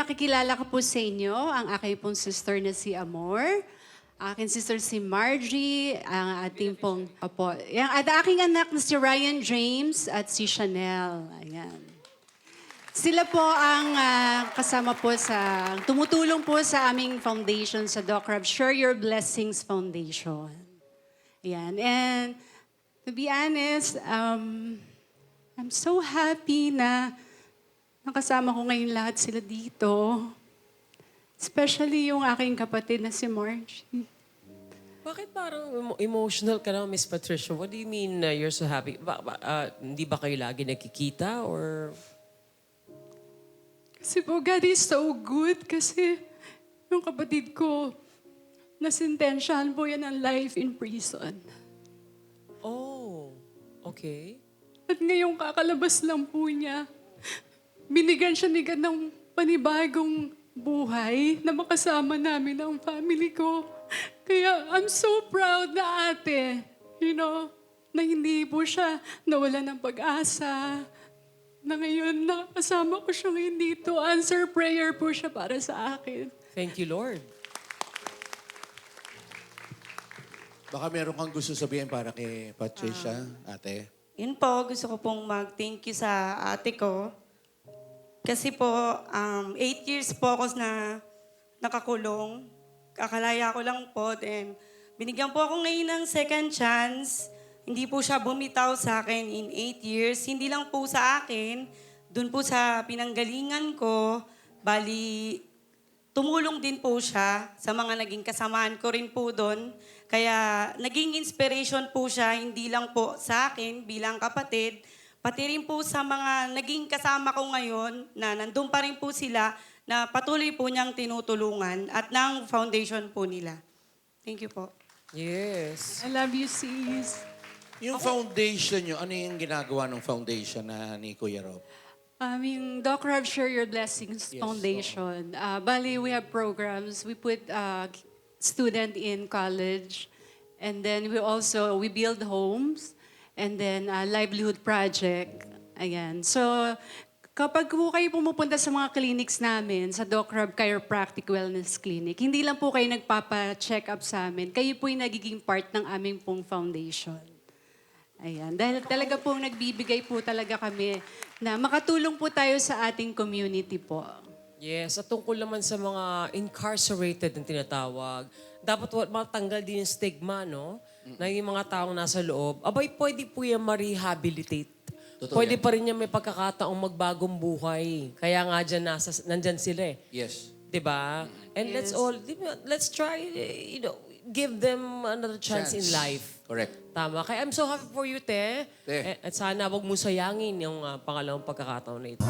pinakikilala ko po sa inyo ang aking pong sister na si Amor, aking sister si Margie, ang ating pong, opo, at aking anak na si Ryan James at si Chanel. Ayan. Sila po ang kasama po sa, tumutulong po sa aming foundation sa Doc Rob Share Your Blessings Foundation. Ayan. And to be honest, I'm so happy na nakasama ko ngayon lahat sila dito. Especially yung aking kapatid na si Margie. Bakit parang emotional ka na, Miss Patricia? What do you mean you're so happy? Hindi ba kayo lagi nakikita or... Kasi po, God is so good kasi yung kapatid ko, nasintensyahan po yan ng life in prison. Oh, okay. At ngayong kakalabas lang po niya, binigyan siya ni God ng panibagong buhay na makasama namin ang family ko. Kaya I'm so proud na ate, na hindi po siya nawala ng pag-asa. Na ngayon, nakasama ko siya ngayon dito. Answer prayer po siya para sa akin. Thank you, Lord. Baka meron kang gusto sabihin para kay Patricia, ate. Yun po, gusto ko pong mag-thank you sa ate ko. Kasi po, 8 years po ako na nakakulong. Kakalaya ko lang po. Then, binigyan po ako ngayon ng second chance. Hindi po siya bumitaw sa akin in 8 years. Hindi lang po sa akin, dun po sa pinanggalingan ko. Bali, tumulong din po siya sa mga naging kasamaan ko rin po doon. Kaya naging inspiration po siya, hindi lang po sa akin bilang kapatid, pati rin po sa mga naging kasama ko ngayon na nandun pa rin po sila na patuloy po niyang tinutulungan at ng foundation po nila. Thank you po. Yes. I love you, sis. Yung foundation nyo, ano yung ginagawa ng foundation ni Kuya Rob? Yung Doc Rob Share Your Blessings Yes, Foundation. Bali, we have programs. We put student in college. And then we build homes. And then livelihood project. Ayan. So, kapag po kayo pumupunta sa mga clinics namin, sa Doc Rob Chiropractic Wellness Clinic, hindi lang po kayo nagpapa-check up sa amin. Kayo po yung nagiging part ng aming pong foundation. Ayan. Dahil talaga pong nagbibigay po talaga kami na makatulong po tayo sa ating community po. Yes, at tungkol naman sa mga incarcerated na tinatawag, dapat matanggal din yung stigma, no? Na yung mga taong nasa loob, abay, pwede po yan ma-rehabilitate. Totoo Pwede yan. pa rin yan may pagkakataong magbagong buhay. Kaya nga dyan, nandyan sila eh. Yes. Diba? And let's try, give them another chance in life. Correct. Tama. Kaya I'm so happy for you, te. Te. At sana wag mo sayangin yung pangalawang pagkakataon na ito.